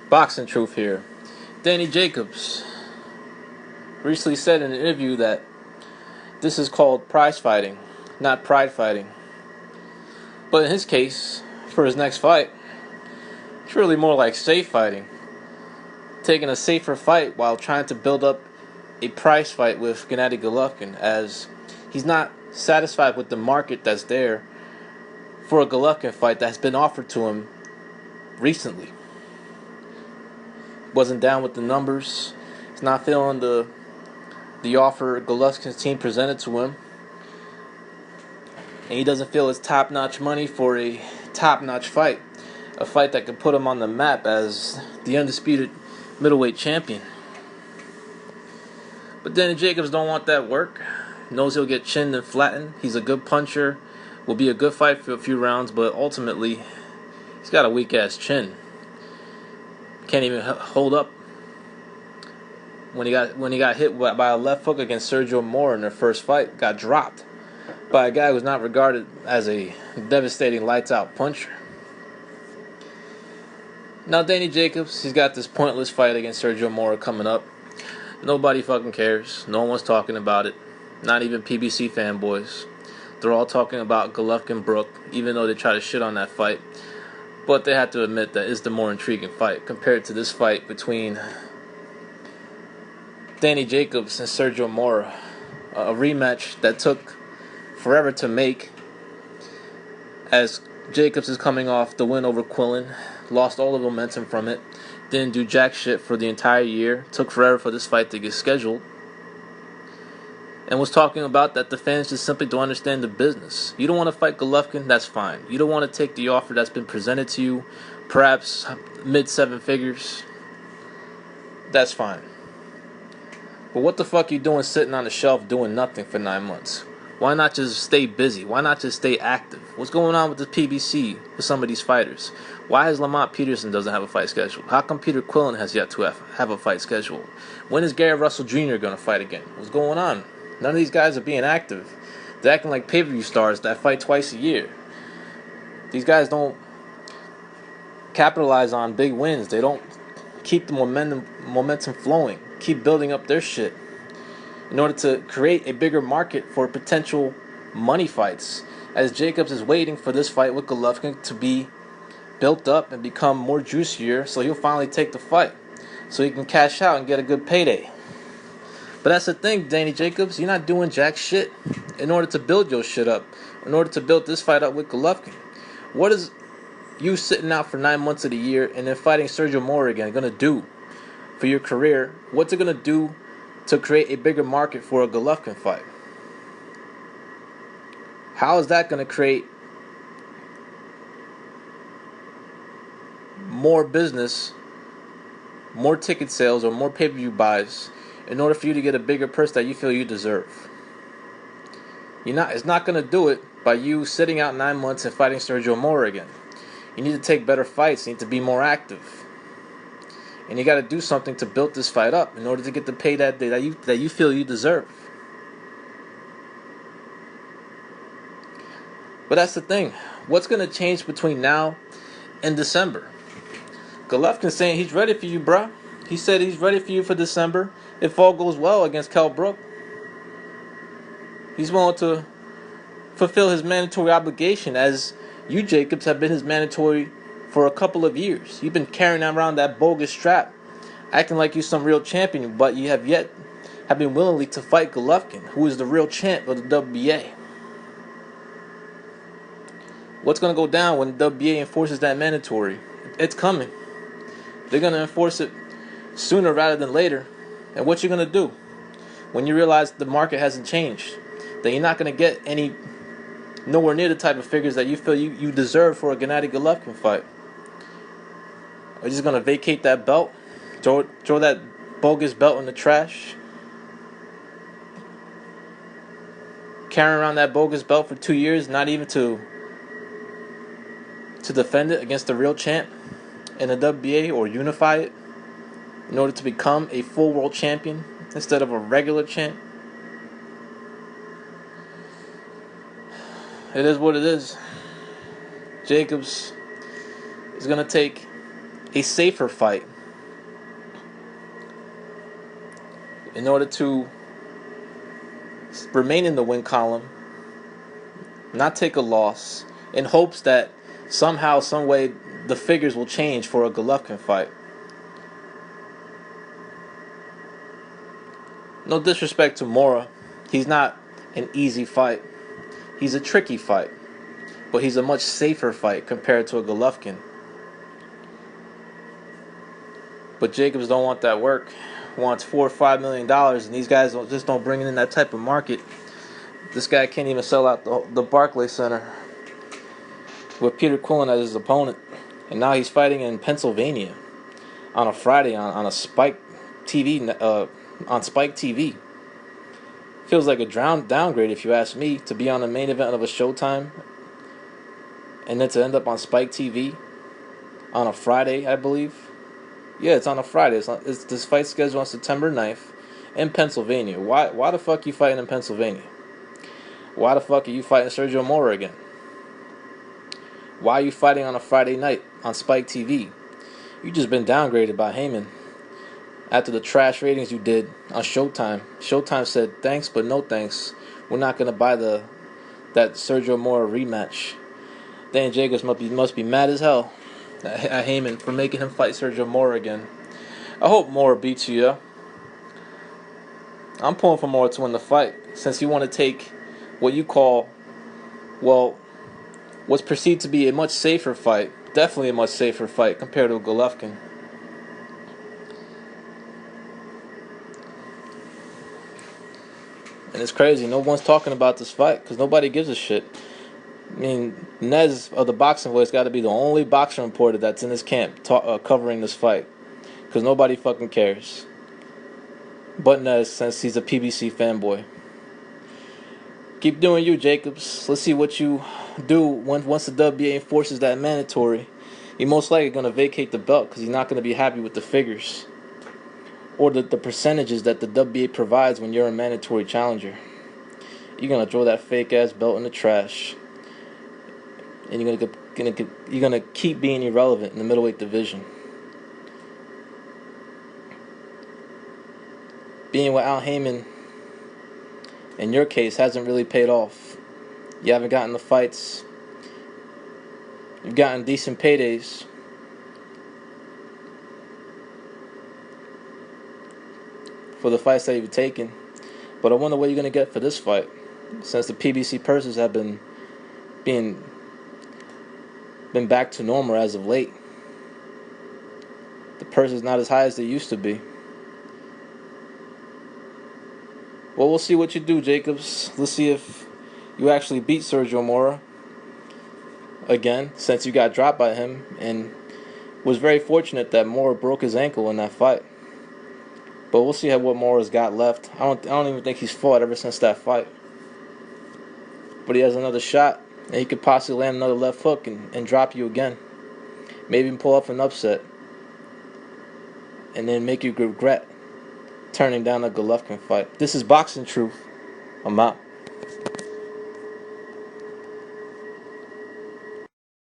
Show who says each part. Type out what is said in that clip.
Speaker 1: Boxing truth here. Danny Jacobs recently said in an interview that this is called prize fighting, not pride fighting. But in his case, for his next fight, it's really more like safe fighting. Taking a safer fight while trying to build up a prize fight with Gennady Golovkin, as he's not satisfied with the market that's there for a Golovkin fight that's been offered to him recently. Wasn't down with the numbers. He's not feeling the offer Golovkin's team presented to him. And he doesn't feel it's top-notch money for a top-notch fight. A fight that could put him on the map as the undisputed middleweight champion. But Danny Jacobs don't want that work. Knows he'll get chinned and flattened. He's a good puncher. Will be a good fight for a few rounds, but ultimately, he's got a weak-ass chin. Can't even hold up. When he got hit by a left hook against Sergio Mora in their first fight, got dropped by a guy who's not regarded as a devastating lights-out puncher. Now Danny Jacobs, he's got this pointless fight against Sergio Mora coming up. Nobody fucking cares. No one's talking about it. Not even PBC fanboys. They're all talking about Golovkin Brook, even though they try to shit on that fight. But they have to admit that it's the more intriguing fight compared to this fight between Danny Jacobs and Sergio Mora. A rematch that took forever to make, as Jacobs is coming off the win over Quillen. Lost all the momentum from it. Didn't do jack shit for the entire year. Took forever for this fight to get scheduled. And was talking about that the fans just simply don't understand the business. You don't want to fight Golovkin, that's fine. You don't want to take the offer that's been presented to you, perhaps mid-7 figures, that's fine. But what the fuck you doing sitting on the shelf doing nothing for 9 months? Why not just stay busy? Why not just stay active? What's going on with the PBC with some of these fighters? Why is Lamont Peterson doesn't have a fight scheduled? How come Peter Quillen has yet to have a fight scheduled? When is Gary Russell Jr. going to fight again? What's going on? None of these guys are being active. They're acting like pay-per-view stars that fight twice a year. These guys don't capitalize on big wins. They don't keep the momentum flowing. Keep building up their shit in order to create a bigger market for potential money fights. As Jacobs is waiting for this fight with Golovkin to be built up and become more juicier, so he'll finally take the fight, so he can cash out and get a good payday. But that's the thing, Danny Jacobs, you're not doing jack shit in order to build your shit up, in order to build this fight up with Golovkin. What is you sitting out for 9 months of the year and then fighting Sergio Mora again going to do for your career? What's it going to do to create a bigger market for a Golovkin fight? How is that going to create more business, more ticket sales, or more pay-per-view buys in order for you to get a bigger purse that you feel you deserve? It's not going to do it by you sitting out 9 months and fighting Sergio Mora again. You need to take better fights. You need to be more active. And you got to do something to build this fight up in order to get the pay that you feel you deserve. But that's the thing. What's going to change between now and December? Golovkin's saying he's ready for you, bruh. He said he's ready for you for December if all goes well against Kell Brook. He's willing to fulfill his mandatory obligation, as you, Jacobs, have been his mandatory for a couple of years. You've been carrying around that bogus strap, acting like you're some real champion, but you have been willingly to fight Golovkin, who is the real champ of the WBA. What's going to go down when the WBA enforces that mandatory? It's coming. They're going to enforce it sooner rather than later. And what you're going to do when you realize the market hasn't changed, that you're not going to get nowhere near the type of figures that you feel you deserve for a Gennady Golovkin fight? Are you just going to vacate that belt? Throw that bogus belt in the trash? Carrying around that bogus belt for 2 years, not even to defend it against the real champ in the WBA, or unify it in order to become a full world champion instead of a regular champ? It is what it is. Jacobs is going to take a safer fight in order to remain in the win column, not take a loss, in hopes that somehow, some way, the figures will change for a Golovkin fight. No disrespect to Mora, he's not an easy fight. He's a tricky fight, but he's a much safer fight compared to a Golovkin. But Jacobs don't want that work. Wants $4 or $5 million, and these guys just don't bring in that type of market. This guy can't even sell out the Barclays Center with Peter Quillen as his opponent, and now he's fighting in Pennsylvania on a Friday on a Spike TV on Spike TV. Feels like a downgrade, if you ask me, to be on the main event of a Showtime and then to end up on Spike TV on a Friday, I believe. Yeah, it's on a Friday. It's this fight scheduled on September 9th in Pennsylvania. Why the fuck you fighting in Pennsylvania? Why the fuck are you fighting Sergio Mora again? Why are you fighting on a Friday night on Spike TV? You just been downgraded by Heyman after the trash ratings you did on Showtime. Showtime said thanks but no thanks. We're not gonna buy that Sergio Mora rematch. Dan Jacobs must be mad as hell at Heyman for making him fight Sergio Mora again. I hope Mora beats you, yeah. I'm pulling for Mora to win the fight, since you want to take what you call, well, what's perceived to be a much safer fight. Definitely a much safer fight compared to Golovkin. And it's crazy, no one's talking about this fight because nobody gives a shit. I mean, Nez of the Boxing Voice got to be the only boxing reporter that's in this camp covering this fight, because nobody fucking cares. But Nez, since he's a PBC fanboy. Keep doing you, Jacobs. Let's see what you do once the WBA enforces that mandatory. You're most likely going to vacate the belt because you're not going to be happy with the figures or the percentages that the WBA provides when you're a mandatory challenger. You're going to throw that fake ass belt in the trash. And you're gonna keep being irrelevant in the middleweight division. Being with Al Heyman, in your case, hasn't really paid off. You haven't gotten the fights. You've gotten decent paydays. For the fights that you've taken. But I wonder what you're gonna get for this fight, since the PBC purses have been back to normal as of late. The purse is not as high as they used to be. Well, we'll see what you do, Jacobs. Let's see if you actually beat Sergio Mora again, since you got dropped by him, and was very fortunate that Mora broke his ankle in that fight. But we'll see what Mora's got left. I don't even think he's fought ever since that fight. But he has another shot, and he could possibly land another left hook and drop you again. Maybe even pull off an upset. And then make you regret turning down a Golovkin fight. This is Boxing Truth. I'm out.